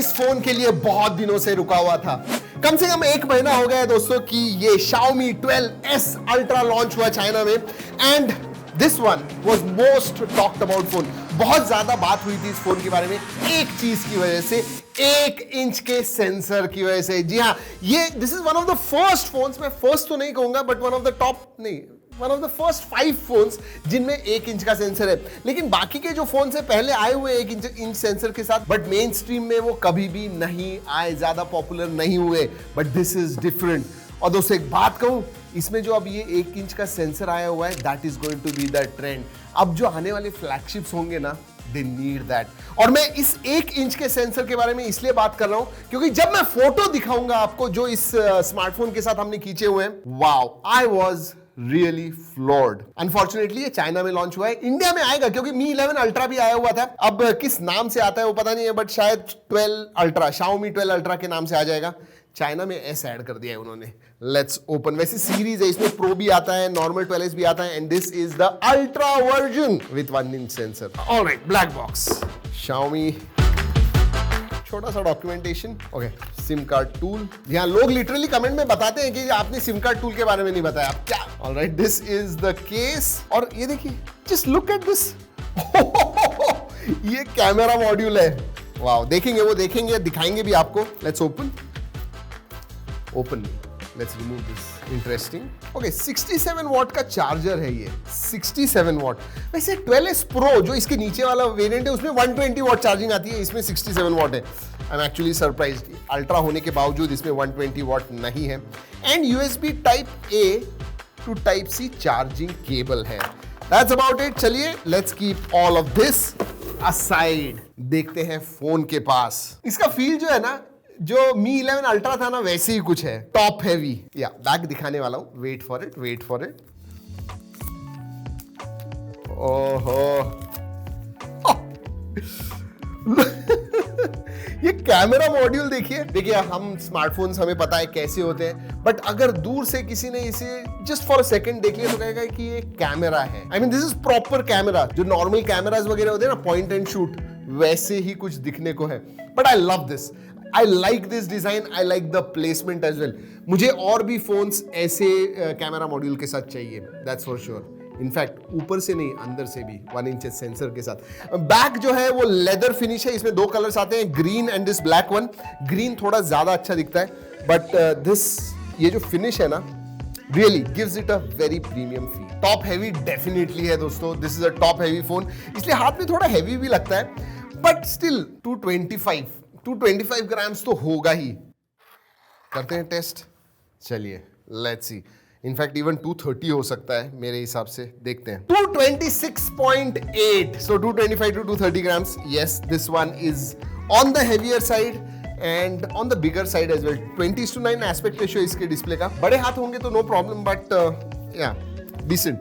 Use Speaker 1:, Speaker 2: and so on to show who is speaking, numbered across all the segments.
Speaker 1: इस फोन के लिए बहुत दिनों से रुका हुआ था। कम से कम 1 महीना हो गया है दोस्तों कि ये Xiaomi 12S Ultra लॉन्च हुआ चाइना में, and this one was most talked about phone. बहुत ज्यादा बात हुई थी इस फोन के बारे में एक चीज की वजह से, 1 इंच के सेंसर की वजह से। जी हाँ, ये this is one of the first phones, मैं फर्स्ट तो नहीं कहूंगा but one of the top नहीं, one of the first 5 phones जिनमें 1 इंच का सेंसर है। लेकिन बाकी के जो फोन से पहले आए हुए 1 इंच सेंसर के साथ, बट मेन स्ट्रीम में वो कभी भी नहीं आए, ज्यादा पॉपुलर नहीं हुए। But this is different. और दोस्तों एक बात कहूं, इसमें जो अब ये 1 इंच का सेंसर आया हुआ है, that is going to be the trend. अब जो आने वाले फ्लैगशिप्स होंगे ना, दे नीड दैट। और मैं इस 1 इंच के सेंसर के बारे में इसलिए बात कर रहा हूं क्योंकि जब मैं फोटो दिखाऊंगा आपको जो इस स्मार्टफोन के साथ हमने खींचे हुए हैं, wow, I was really floored. Unfortunately ये चाइना में लॉन्च हुआ है, इंडिया में आएगा क्योंकि Mi 11 अल्ट्रा भी आया हुआ था। अब किस नाम से आता है वो पता नहीं है, बट शायद 12 अल्ट्रा, Xiaomi 12 अल्ट्रा के नाम से आ जाएगा। चाइना में एस ऐड कर दिया है उन्होंने। Let's open. वैसे सीरीज है, इसमें प्रो भी आता है, नॉर्मल 12S भी आता है, and this is the ultra version with 1 inch sensor. Alright, black box, Xiaomi, छोटा सा documentation, okay, SIM card tool. यहाँ लोग लिटरली कमेंट में बताते हैं कि आपने सिम कार्ड टूल के बारे में नहीं बताया, आप क्या। Alright, this is the case, और ये देखिए, जस्ट लुक एट दिस, ये कैमरा मॉड्यूल है। वाओ, देखेंगे, वो देखेंगे, दिखाएंगे भी आपको। Let's open, let's remove this. Interesting. Okay, 67 what का चार्जर है ये, 67 वॉट। वैसे 12S Pro जो इसके नीचे वाला वेरिएंट है उसमें 120 वॉट चार्जिंग आती है, इसमें 67 वॉट है। I am actually surprised, ultra होने के बावजूद इसमें 120 वॉट नहीं है। And USB Type-A to Type-C charging cable है। That's about it. चलिए, let's keep all of this aside, देखते हैं फोन के पास। इसका फील जो है ना, जो Mi 11 अल्ट्रा था ना, वैसे ही कुछ है, टॉप हैवी। या बैक दिखाने वाला हूं, वेट फॉर इट। ओहो, ये कैमरा मॉड्यूल देखिए, हम स्मार्टफोन्स हमें पता है कैसे होते हैं, बट अगर दूर से किसी ने इसे जस्ट फॉर अ सेकंड देख लिया तो कहेगा कि ये कैमरा है। I mean, this is proper camera. जो नॉर्मल कैमरास वगैरह होते हैं ना, पॉइंट एंड शूट, वैसे ही कुछ दिखने को है। But I love this, I like this design, I like the placement as well. मुझे और भी फोन्स ऐसे कैमरा मॉड्यूल के साथ चाहिए, that's for sure. इनफैक्ट ऊपर से नहीं, अंदर से भी 1 इंच सेंसर के साथ। बैक जो है वो लेदर फिनिश है, इसमें 2 कलर्स आते हैं, green and this black one. Green थोड़ा ज्यादा अच्छा दिखता है, बट दिस, ये जो फिनिश है ना, really gives it a very premium feel. Top heavy definitely है दोस्तों, this is a top heavy phone, इसलिए हाथ में थोड़ा हैवी भी लगता है, बट स्टिल 225 ग्राम्स तो होगा ही। करते हैं टेस्ट, चलिए, लेट्स सी। इनफैक्ट इवन 230 हो सकता है मेरे हिसाब से, देखते हैं। 226.8, so 225 to 230 grams. Yes, this one is on the heavier side and on the bigger side as well. 20:9 aspect ratio इसके डिस्प्ले का। बड़े हाथ होंगे तो no problem, but yeah decent.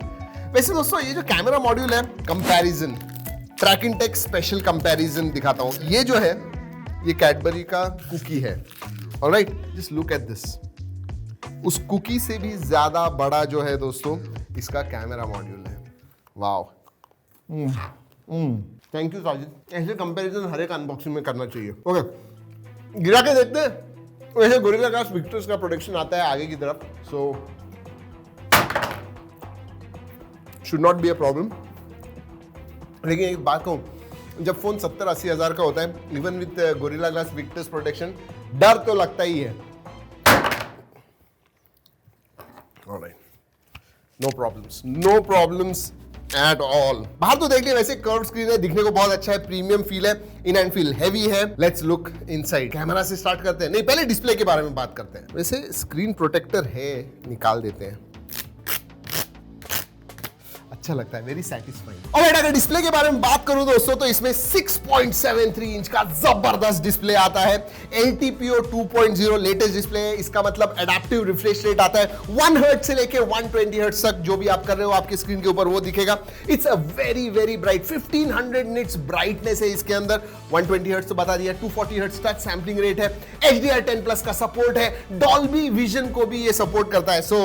Speaker 1: वैसे दोस्तों, ये जो कैमरा मॉड्यूल है, comparison, Trakin Tech special comparison दिखाता हूं। ये जो है, ये कैडबरी का कुकी है। Alright, just look at this. उस कुकी से भी ज्यादा बड़ा जो है दोस्तों, इसका कैमरा मॉड्यूल है। Wow, thank you Sajid. ऐसे कंपैरिजन हर एक अनबॉक्सिंग में करना चाहिए। ओके, गिरा के देखते हैं। वैसे गोरिल्ला ग्लास विक्टर्स का प्रोडक्शन आता है आगे की तरफ, so should not be a problem. लेकिन एक बात कहूं, जब फोन 70-80 हजार का होता है, even with Gorilla Glass Victus protection, डर तो लगता ही है। Alright, no problems at all. बाहर तो देख लिया, वैसे कर्व स्क्रीन है, दिखने को बहुत अच्छा है, प्रीमियम फील है, इन एंड फील हैवी है। Let's look inside. कैमरा से स्टार्ट करते हैं, नहीं पहले डिस्प्ले के बारे में बात करते हैं। वैसे स्क्रीन प्रोटेक्टर है, निकाल देते हैं, अच्छा लगता है, वेरी सैटिस्फाइंग। और अगर डिस्प्ले के बारे में बात करूं दोस्तों, तो इसमें 6.73 इंच का जबरदस्त डिस्प्ले आता है। LTPO 2.0 लेटेस्ट डिस्प्ले है, इसका मतलब एडेप्टिव रिफ्रेश रेट आता है 1 हर्ट्ज से लेके 120 हर्ट्ज तक। जो भी आप कर रहे हो आपकी स्क्रीन के ऊपर वो दिखेगा। It's a very very bright, 1500 nits brightness है इसके अंदर। 120 हर्ट्ज तो बता दिया, 240 हर्ट्ज टच सैम्पलिंग रेट है, HDR10+ का सपोर्ट है, डॉल्बी विजन को भी ये सपोर्ट करता है। So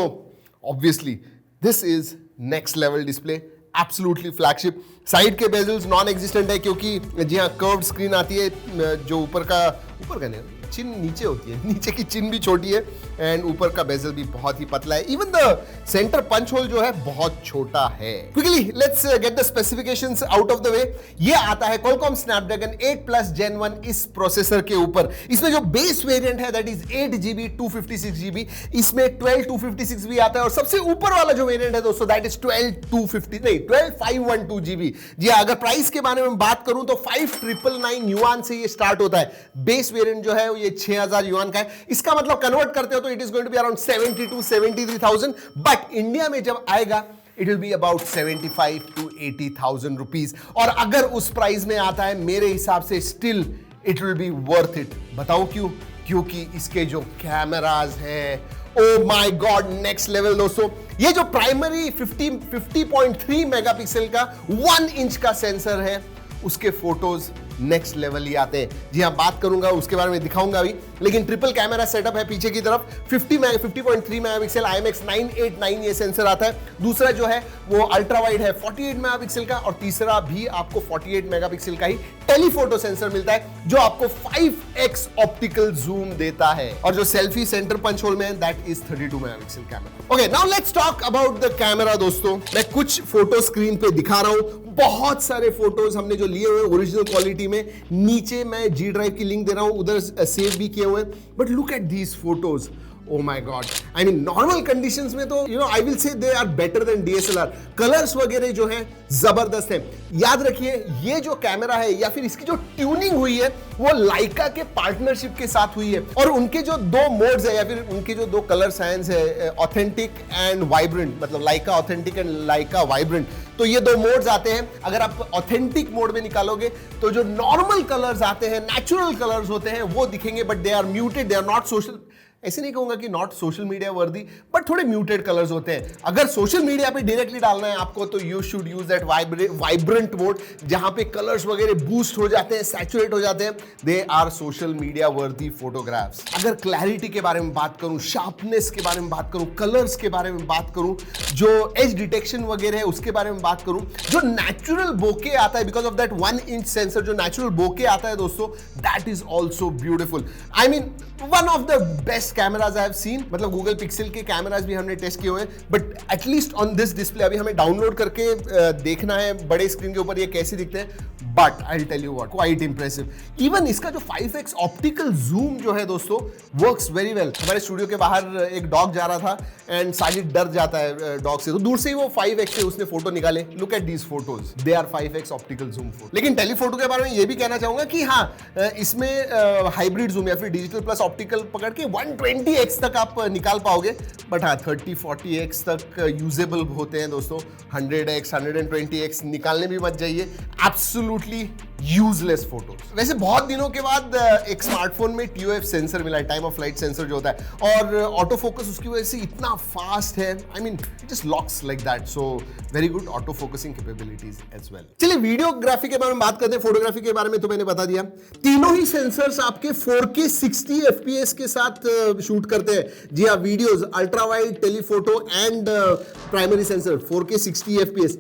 Speaker 1: obviously this is next level display absolutely flagship. Side के बेजल्स नॉन एग्जिस्टेंट है क्योंकि जी हाँ कर्व्ड स्क्रीन आती है, जो ऊपर का नहीं, चिन नीचे होती है, नीचे की चिन भी छोटी है एंड ऊपर का बेजल भी बहुत ही पतला है। Even the centre punch hole जो है बहुत छोटा है। Quickly let's get the specifications out of the way. ये आता है Qualcomm Snapdragon 8+ Gen 1 इस प्रोसेसर के ऊपर। इसमें जो बेस वेरिएंट है दैट इज 8GB 256GB, इसमें 12256 भी आता है और सबसे ऊपर वाला जो वेरिएंट है दोस्तों दैट इज 12512GB। जी अगर प्राइस के बारे में बात करूं तो 5999 युआन से ये स्टार्ट होता है। बेस वेरिएंट जो है ये 6000 युआन का है। इसका मतलब कन्वर्ट करते हो तो it is going to be around 72-73,000, but India में जब आएगा it will be about 75 to 80,000 rupees. और अगर उस प्राइस में आता है मेरे हिसाब से still it will B worth it. बताओ क्यों? क्योंकि इसके जो कैमराज हैं, oh my God, next level दोस्तों। ये जो प्राइमरी 50.3 मेगापिक्सल का 1 इंच का सेंसर है, उसके फोटोज नेक्स्ट लेवल ही आते हैं। जी हाँ, बात करूंगा उसके बारे में, दिखाऊंगा भी। लेकिन ट्रिपल कैमरा सेटअप है पीछे की तरफ, 50.3 मेगापिक्सल IMX 989 ये सेंसर आता है। दूसरा जो है वो अल्ट्रा वाइड है 48 मेगापिक्सल का, और तीसरा भी आपको 48 मेगापिक्सल का ही टेलीफोटो सेंसर मिलता है जो आपको 5x ऑप्टिकल जूम देता है। और जो सेल्फी सेंटर पंच होल में है that is 32 megapixel camera. Okay, now let's talk about the camera दोस्तों। मैं कुछ फोटो स्क्रीन पे दिखा रहा हूं। बहुत सारे फोटोज हमने जो लिए हुए ओरिजिनल क्वालिटी में, नीचे मैं जी ड्राइव की लिंक दे रहा हूं, उधर सेव भी किए हुए। But look at these photos, oh my god, I mean normal conditions में तो I will say they are better than DSLR। Colours वगैरह जो है जबरदस्त है। याद रखिए ये जो कैमरा है या फिर इसकी जो ट्यूनिंग हुई है वो लाइका के पार्टनरशिप के साथ हुई है, और उनके जो दो मोड्स है या फिर उनके जो दो कलर साइंस है, ऑथेंटिक एंड वाइब्रेंट, मतलब लाइका ऑथेंटिक एंड लाइका वाइब्रेंट, तो ये दो मोड्स आते हैं। अगर आप ऑथेंटिक मोड में निकालोगे तो जो नॉर्मल कलर्स आते हैं, नेचुरल कलर्स होते हैं, वो दिखेंगे, but they are muted, they are not social, ऐसे नहीं कहूंगा कि not social media worthy, but थोड़े म्यूटेड कलर्स होते हैं। अगर सोशल मीडिया पे डायरेक्टली डालना है आपको तो you should use that vibrant mode, जहां पे कलर्स वगैरह बूस्ट हो जाते हैं, सैचुरेट हो जाते हैं। दे आर सोशल मीडिया वर्दी फोटोग्राफ्स। अगर क्लैरिटी के बारे में बात करूं, शार्पनेस के बारे में बात करूं, कलर्स के बारे में बात करूं, जो एज डिटेक्शन वगैरह है उसके बारे में बात करूं, जो नेचुरल बोके आता है because of that 1 inch sensor, जो नेचुरल बोके आता है दोस्तों, that is also beautiful. I mean one of the best cameras I have seen. मतलब गूगल पिक्सल के कैमराज भी हमने टेस्ट किए हुए हैं, but at least on this display अभी हमें डाउनलोड करके देखना है बड़े स्क्रीन के ऊपर ये कैसे दिखते हैं। But I will tell you what, quite impressive. Even इसका जो 5x ऑप्टिकल जूम जो है दोस्तों, वर्क्स वेरी वेल। हमारे स्टूडियो के बाहर एक डॉग जा रहा था एंड साजिद डर जाता है डॉग से, तो दूर से ही वो 5x से उसने फोटो निकाले। Look at these photos, they are 5x optical zoom photo. लेकिन टेलीफोटो के बारे में ये भी कहना चाहूंगा कि हाँ, इसमें हाइब्रिड जूम या फिर डिजिटल प्लस ऑप्टिकल पकड़ के 120x तक आप निकाल पाओगे, बट हाँ 30-40x तक यूजेबल होते हैं दोस्तों। 100x 120x निकालने भी मत जाइए, एब्सोल्युटली यूजलेस फोटो। वैसे बहुत दिनों के बाद एक स्मार्टफोन में TOF सेंसर मिला है, टाइम ऑफ फ्लाइट सेंसर जो होता है, और ऑटो फोकस उसकी वजह से इतना फास्ट है, I mean it just locks like that. So very good auto focusing capabilities as well. चलिए वीडियोग्राफी के बारे में बात करते हैं। फोटोग्राफी के बारे में तो मैंने बता दिया। तीनों ही सेंसर्स आपके 4K 60 FPS के साथ शूट करते हैं। जी हाँ, videos, ultra wide, telephoto and primary sensor 4K 60 FPS।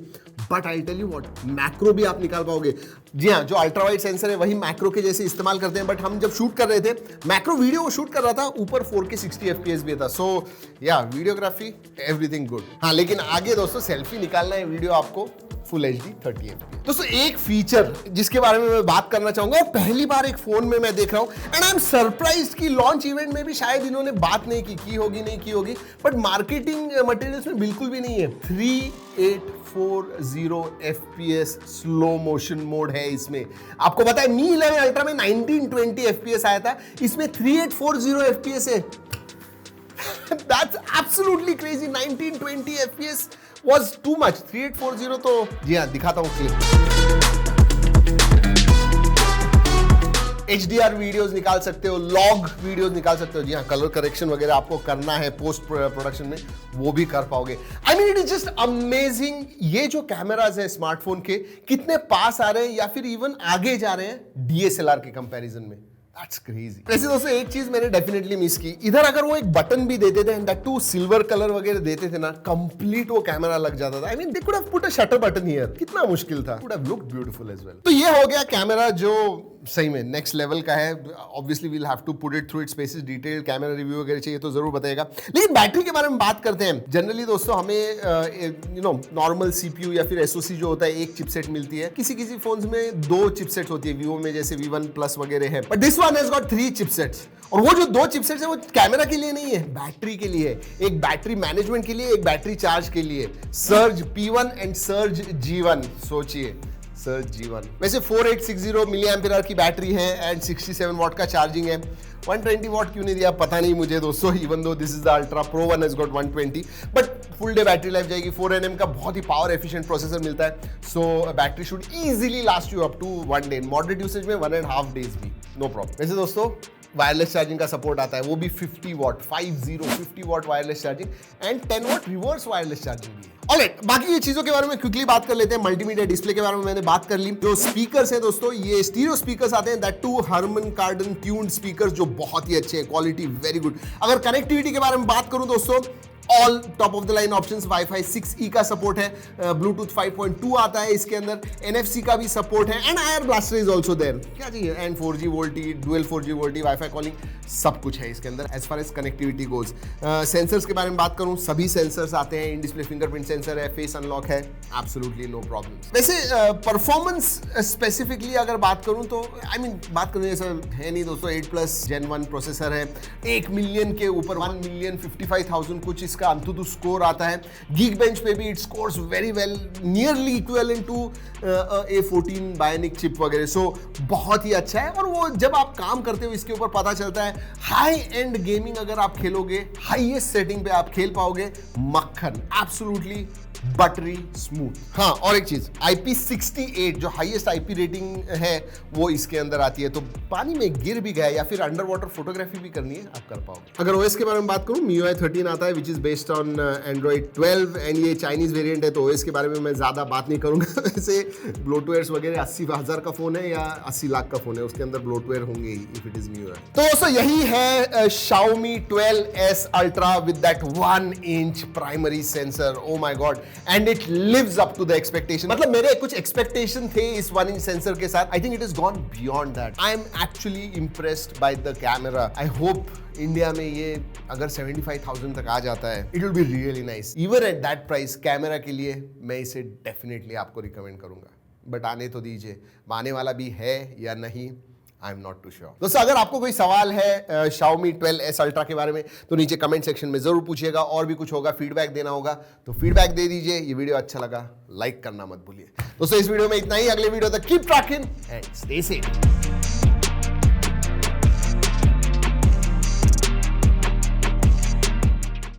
Speaker 1: But I tell you what, macro भी आप निकाल पाओगे। जी हाँ, जो अल्ट्रा वाइड सेंसर है वही मैक्रो के जैसे इस्तेमाल करते हैं, बट हम जब शूट कर रहे थे मैक्रो वीडियो को शूट कर रहा था, ऊपर 4K 60 FPS भी था। सो या वीडियोग्राफी एवरीथिंग गुड। हाँ, लेकिन आगे दोस्तों सेल्फी निकालना है वीडियो आपको फुल HD 30 FPS। दोस्तों एक फीचर जिसके बारे में मैं बात करना चाहूंगा, और पहली बार एक फोन में मैं देख रहा हूं, एंड आई एम सरप्राइज्ड कि लॉन्च इवेंट में भी शायद इन्होंने बात नहीं की होगी, नहीं की होगी, बट मार्केटिंग मटेरियल्स में बिल्कुल भी नहीं है। 3840 FPS स्लो मोशन मोड है इसमें। आपको पता है Mi 11 अल्ट्रा में 1920 FPS आया था, इसमें 3840 FPS है। That's absolutely crazy। 1920 FPS was too much। 3840 तो जी हाँ, दिखाता हूँ क्लिप। HDR वीडियोस निकाल सकते हो, लॉग वीडियोस निकाल सकते हो। जी हाँ, कलर करेक्शन वगैरह आपको करना है पोस्ट प्रोडक्शन में, वो भी कर पाओगे। आई mean it is just amazing. ये जो कैमराज है स्मार्टफोन के, कितने पास आ रहे हैं या फिर इवन आगे जा रहे हैं DSLR के कंपैरिजन में। That's crazy. वैसे दोस्तों एक चीज मैंने डेफिनेटली मिस की, इधर अगर वो एक बटन भी देते थे and that too silver colour वगैरह देते थे ना, कंप्लीट वो कैमरा लग जाता था. I mean they could have put a shutter button here. कितना मुश्किल था. Could have looked beautiful as well. तो ये हो गया कैमरा जो सही में नेक्स्ट लेवल का है. Obviously we'll have to put it through its paces. Detail camera review वगैरह चाहिए तो जरूर बताएगा. लेकिन बैटरी के बारे में बात करते हैं. जनरली दोस्तों हमें नॉर्मल सीपीयू या फिर एसओसी जो होता है एक चिपसेट मिलती है. किसी किसी फोन्स में 2 चिपसेट होती है. वीवो में जैसे V1 प्लस वगैरह है. But this one has got 3 chipsets. और वो जो 2 चिपसेट्स है वो कैमरा के लिए नहीं है, बैटरी के लिए है. एक बैटरी मैनेजमेंट के लिए, एक बैटरी चार्ज के लिए. Surge P1 and surge G1. सोचिए सर्ज G1. वैसे 4860 मिली एम्पियर की बैटरी है एंड 67 वॉट का चार्जिंग है. 120 वॉट क्यों नहीं दिया पता नहीं मुझे दोस्तों. Even though this is the ultra pro one has got 120, but full day battery life जाएगी. 4nm का बहुत ही पावर एफिशिएंट प्रोसेसर मिलता है. So battery should easily last you up to 1 day. Moderate usage में 1.5 डेज भी no problem. वैसे दोस्तों wireless charging का सपोर्ट आता है, वो भी 50 what 50 what wireless charging and 10 what reverse wireless charging भी है. ऑलराइट, बाकी ये चीजों के बारे में क्विकली बात कर लेते हैं. मल्टीमीडिया डिस्प्ले के बारे में मैंने बात कर ली. जो स्पीकर्स हैं दोस्तों, ये स्टीरियो स्पीकर्स आते हैं, दैट टू हर्मन कार्डन ट्यून्ड स्पीकर्स जो बहुत ही अच्छे हैं, क्वालिटी वेरी गुड. अगर कनेक्टिविटी के बारे में बात करूं दोस्तों, all top of the line options. Wifi 6E का सपोर्ट है, ब्लूटूथ 5.2 आता है इसके अंदर, NFC का भी सपोर्ट है and IR blaster is also there. क्या चाहिए. And 4G VoLTE, dual 4G VoLTE, wifi calling, सब कुछ है इसके अंदर as far as connectivity goes. Sensors के बारे में बात करूं, सभी सेंसर्स आते हैं. इन डिस्प्ले फिंगरप्रिंट सेंसर है, फेस अनलॉक है, एब्सोल्युटली नो प्रॉब्लम. वैसे परफॉर्मेंस स्पेसिफिकली अगर बात करूं तो आई मीन बात करने जैसा है नहीं दोस्तों. 8+ Gen 1 प्रोसेसर है, 1 मिलियन के ऊपर 1,55,000 कुछ इसका अंतुतु स्कोर आता है. Geekbench पे भी it scores very well, nearly equivalent to A14 Bionic chip वगैरह. सो बहुत ही अच्छा है. और वो जब आप काम करते हो इसके ऊपर पता चलता है. हाई एंड गेमिंग अगर आप खेलोगे, हाईएस्ट सेटिंग पे आप खेल पाओगे, मक्खन, एब्सोल्युटली बटरी स्मूथ. हाँ, और एक चीज, IP68 जो हाईएस्ट IP रेटिंग है वो इसके अंदर आती है. तो पानी में गिर भी गया या फिर अंडर वाटर फोटोग्राफी भी करनी है, आप कर पाओगे. अगर OS के बारे में बात करूं, MIUI 13 आता है which is based on Android 12 and ये चाइनीज वेरिएंट है. तो OS के बारे में मैं ज्यादा बात नहीं करूंगा. वैसे ब्लोटवेयर्स वगैरह 80,000 का फोन है या 80 लाख का फोन है, उसके अंदर ब्लोटवेयर होंगे ही इफ इट इज MIUI. तो दोस्तों यही है Xiaomi 12S Ultra with that 1-inch primary sensor. Oh my God. And it lives up to the expectation. मतलब मेरे कुछ expectation थे इस 1-inch sensor के साथ. I think it has gone beyond that. I am actually impressed by the camera. I hope India में ये अगर 75,000 तक आ जाता है, it will be really nice. Even at that price, camera के लिए मैं इसे डेफिनेटली आपको रिकमेंड करूंगा. बट आने तो दीजिए, आने वाला भी है या नहीं, I am not too sure. दोस्तों अगर आपको कोई सवाल है Xiaomi 12S Ultra के बारे में तो नीचे कमेंट सेक्शन में जरूर पूछिएगा. और भी कुछ होगा, फीडबैक देना होगा तो फीडबैक दे दीजिए. ये वीडियो अच्छा लगा, लाइक करना मत भूलिए. दोस्तों इस वीडियो में इतना ही. अगले वीडियो तक keep trekking and stay safe.